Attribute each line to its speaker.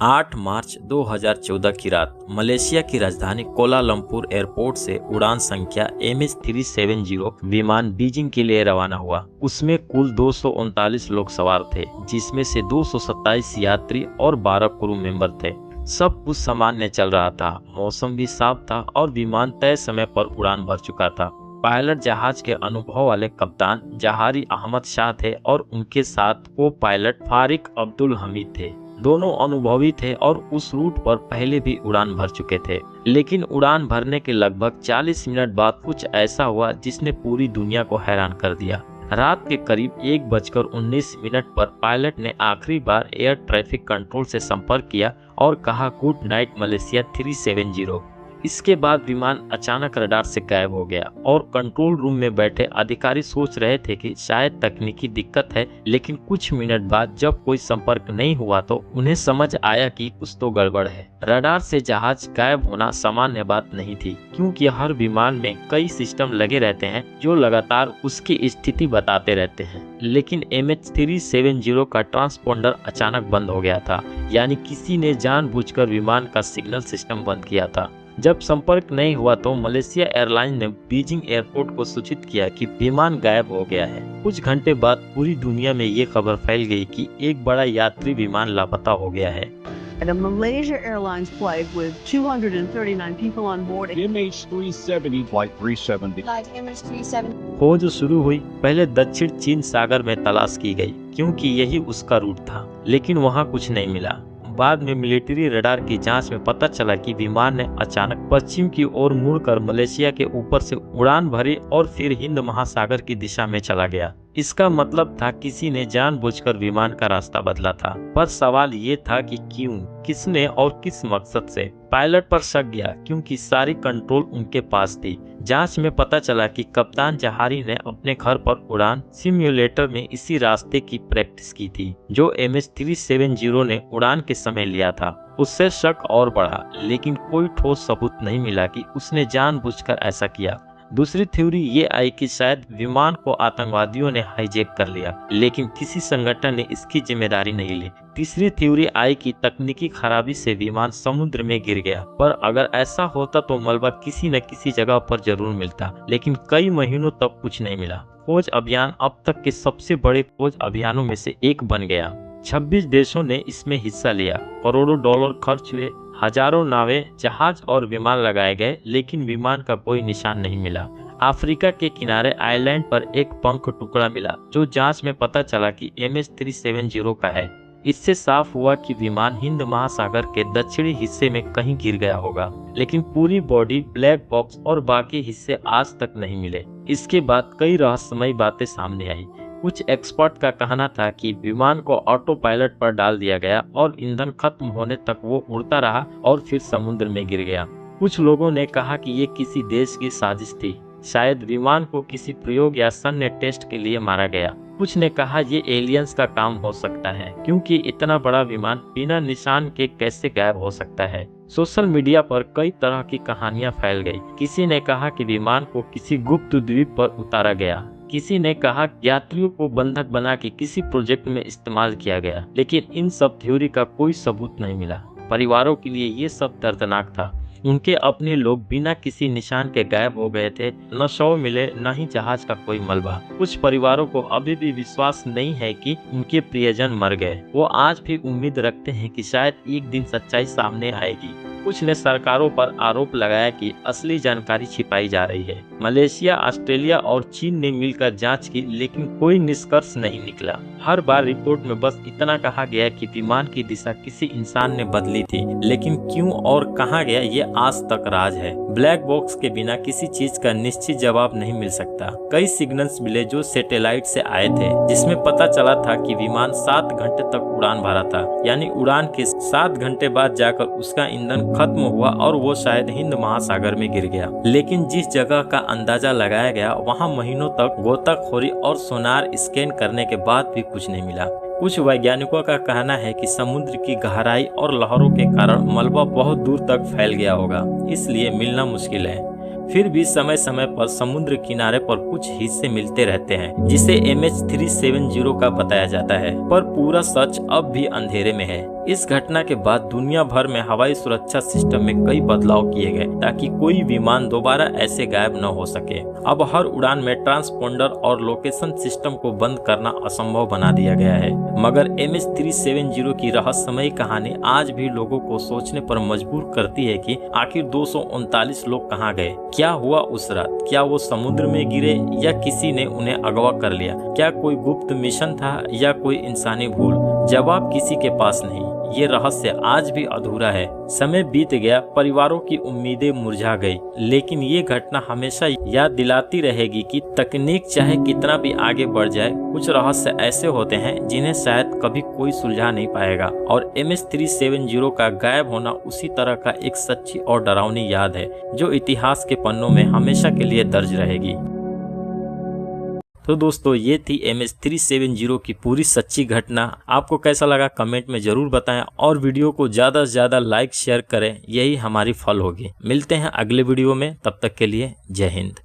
Speaker 1: 8 मार्च 2014 की रात मलेशिया की राजधानी कोलालमपुर एयरपोर्ट से उड़ान संख्या MH370 विमान बीजिंग के लिए रवाना हुआ। उसमें कुल 239 लोग सवार थे, जिसमें से 227 यात्री और 12 क्रू मेंबर थे। सब कुछ सामान्य चल रहा था, मौसम भी साफ था और विमान तय समय पर उड़ान भर चुका था। पायलट जहाज के अनुभव वाले कप्तान जहारी अहमद शाह थे और उनके साथ को पायलट फारिक अब्दुल हमीद थे। दोनों अनुभवी थे और उस रूट पर पहले भी उड़ान भर चुके थे। लेकिन उड़ान भरने के लगभग 40 मिनट बाद कुछ ऐसा हुआ जिसने पूरी दुनिया को हैरान कर दिया। रात के करीब 1:19 पर पायलट ने आखिरी बार एयर ट्रैफिक कंट्रोल से संपर्क किया और कहा, गुड नाइट मलेशिया 370। इसके बाद विमान अचानक रडार से गायब हो गया और कंट्रोल रूम में बैठे अधिकारी सोच रहे थे कि शायद तकनीकी दिक्कत है, लेकिन कुछ मिनट बाद जब कोई संपर्क नहीं हुआ तो उन्हें समझ आया कि कुछ तो गड़बड़ है। रडार से जहाज गायब होना सामान्य बात नहीं थी, क्योंकि हर विमान में कई सिस्टम लगे रहते हैं जो लगातार उसकी स्थिति बताते रहते हैं। लेकिन MH370 का ट्रांसपोंडर अचानक बंद हो गया था, यानी किसी ने जानबूझकर विमान का सिग्नल सिस्टम बंद किया था। जब संपर्क नहीं हुआ तो मलेशिया एयरलाइन ने बीजिंग एयरपोर्ट को सूचित किया कि विमान गायब हो गया है। कुछ घंटे बाद पूरी दुनिया में ये खबर फैल गई कि एक बड़ा यात्री विमान लापता हो गया है।
Speaker 2: And a Malaysia Airlines flight with 239 people on board.
Speaker 3: MH370 Flight 370.
Speaker 4: Flight MH370.
Speaker 1: खोज शुरू हुई। पहले दक्षिण चीन सागर में तलाश की गई, क्योंकि यही उसका रूट था, लेकिन वहां कुछ नहीं मिला। बाद में मिलिट्री रडार की जांच में पता चला कि विमान ने अचानक पश्चिम की ओर मुड़कर मलेशिया के ऊपर से उड़ान भरी और फिर हिंद महासागर की दिशा में चला गया। इसका मतलब था किसी ने जानबूझकर विमान का रास्ता बदला था। पर सवाल ये था कि क्यों, किसने और किस मकसद से। पायलट पर शक गया क्योंकि सारी कंट्रोल उनके पास थी। जांच में पता चला कि कप्तान जहारी ने अपने घर पर उड़ान सिम्युलेटर में इसी रास्ते की प्रैक्टिस की थी जो MH370 ने उड़ान के समय लिया था। उससे शक और बढ़ा, लेकिन कोई ठोस सबूत नहीं मिला कि उसने जानबूझकर ऐसा किया। दूसरी थ्योरी ये आई कि शायद विमान को आतंकवादियों ने हाईजैक कर लिया, लेकिन किसी संगठन ने इसकी जिम्मेदारी नहीं ली। तीसरी थ्योरी आई कि तकनीकी खराबी से विमान समुद्र में गिर गया, पर अगर ऐसा होता तो मलबा किसी न किसी जगह पर जरूर मिलता, लेकिन कई महीनों तक कुछ नहीं मिला। खोज अभियान अब तक के सबसे बड़े खोज अभियानों में से एक बन गया। 26 देशों ने इसमें हिस्सा लिया, करोड़ों डॉलर खर्च हुए, हजारों नावें, जहाज और विमान लगाए गए, लेकिन विमान का कोई निशान नहीं मिला। अफ्रीका के किनारे आइलैंड पर एक पंख टुकड़ा मिला, जो जांच में पता चला कि MH370 का है। इससे साफ हुआ कि विमान हिंद महासागर के दक्षिणी हिस्से में कहीं गिर गया होगा, लेकिन पूरी बॉडी, ब्लैक बॉक्स और बाकी हिस्से आज तक नहीं मिले। इसके बाद कई रहस्यमयी बातें सामने आई। कुछ एक्सपर्ट का कहना था कि विमान को ऑटो पायलट पर डाल दिया गया और ईंधन खत्म होने तक वो उड़ता रहा और फिर समुद्र में गिर गया। कुछ लोगों ने कहा कि ये किसी देश की साजिश थी, शायद विमान को किसी प्रयोग या सैन्य टेस्ट के लिए मारा गया। कुछ ने कहा ये एलियंस का काम हो सकता है, क्योंकि इतना बड़ा विमान बिना निशान के कैसे गायब हो सकता है। सोशल मीडिया पर कई तरह की कहानियां फैल गई। किसी ने कहा कि विमान को किसी गुप्त द्वीप पर उतारा गया, किसी ने कहा यात्रियों को बंधक बना के किसी प्रोजेक्ट में इस्तेमाल किया गया, लेकिन इन सब थ्योरी का कोई सबूत नहीं मिला। परिवारों के लिए ये सब दर्दनाक था। उनके अपने लोग बिना किसी निशान के गायब हो गए थे, न शव मिले न ही जहाज का कोई मलबा। कुछ परिवारों को अभी भी विश्वास नहीं है कि उनके प्रियजन मर गए। वो आज भी उम्मीद रखते हैं कि शायद एक दिन सच्चाई सामने आएगी। कुछ ने सरकारों पर आरोप लगाया कि असली जानकारी छिपाई जा रही है। मलेशिया, ऑस्ट्रेलिया और चीन ने मिलकर जांच की, लेकिन कोई निष्कर्ष नहीं निकला। हर बार रिपोर्ट में बस इतना कहा गया कि विमान की दिशा किसी इंसान ने बदली थी, लेकिन क्यों और कहां गया ये आज तक राज है। ब्लैक बॉक्स के बिना किसी चीज का निश्चित जवाब नहीं मिल सकता। कई सिग्नल्स मिले जो सैटेलाइट से आए थे, जिसमें पता चला था कि विमान 7 घंटे तक उड़ान भरा था, यानी उड़ान के 7 घंटे बाद जाकर उसका ईंधन खत्म हुआ और वो शायद हिंद महासागर में गिर गया। लेकिन जिस जगह का अंदाजा लगाया गया वहां महीनों तक गोताखोरी और सोनार स्कैन करने के बाद भी कुछ नहीं मिला। कुछ वैज्ञानिकों का कहना है कि समुद्र की गहराई और लहरों के कारण मलबा बहुत दूर तक फैल गया होगा, इसलिए मिलना मुश्किल है। फिर भी समय समय पर समुद्र किनारे पर कुछ हिस्से मिलते रहते हैं जिसे MH370 का बताया जाता है, पर पूरा सच अब भी अंधेरे में है। इस घटना के बाद दुनिया भर में हवाई सुरक्षा सिस्टम में कई बदलाव किए गए ताकि कोई विमान दोबारा ऐसे गायब न हो सके। अब हर उड़ान में ट्रांसपोंडर और लोकेशन सिस्टम को बंद करना असंभव बना दिया गया है। मगर MH370 की रहस्यमयी कहानी आज भी लोगों को सोचने पर मजबूर करती है कि आखिर 239 लोग कहाँ गए, क्या हुआ उस रात, क्या वो समुद्र में गिरे या किसी ने उन्हें अगवा कर लिया, क्या कोई गुप्त मिशन था या कोई इंसानी भूल। जवाब किसी के पास नहीं, ये रहस्य आज भी अधूरा है। समय बीत गया, परिवारों की उम्मीदें मुरझा गई, लेकिन ये घटना हमेशा याद दिलाती रहेगी कि तकनीक चाहे कितना भी आगे बढ़ जाए, कुछ रहस्य ऐसे होते हैं जिन्हें शायद कभी कोई सुलझा नहीं पाएगा। और MH370 का गायब होना उसी तरह का एक सच्ची और डरावनी याद है जो इतिहास के पन्नों में हमेशा के लिए दर्ज रहेगी। तो दोस्तों, ये थी MH370 की पूरी सच्ची घटना। आपको कैसा लगा कमेंट में जरूर बताएं और वीडियो को ज़्यादा से ज़्यादा लाइक शेयर करें, यही हमारी फल होगी। मिलते हैं अगले वीडियो में, तब तक के लिए जय हिंद।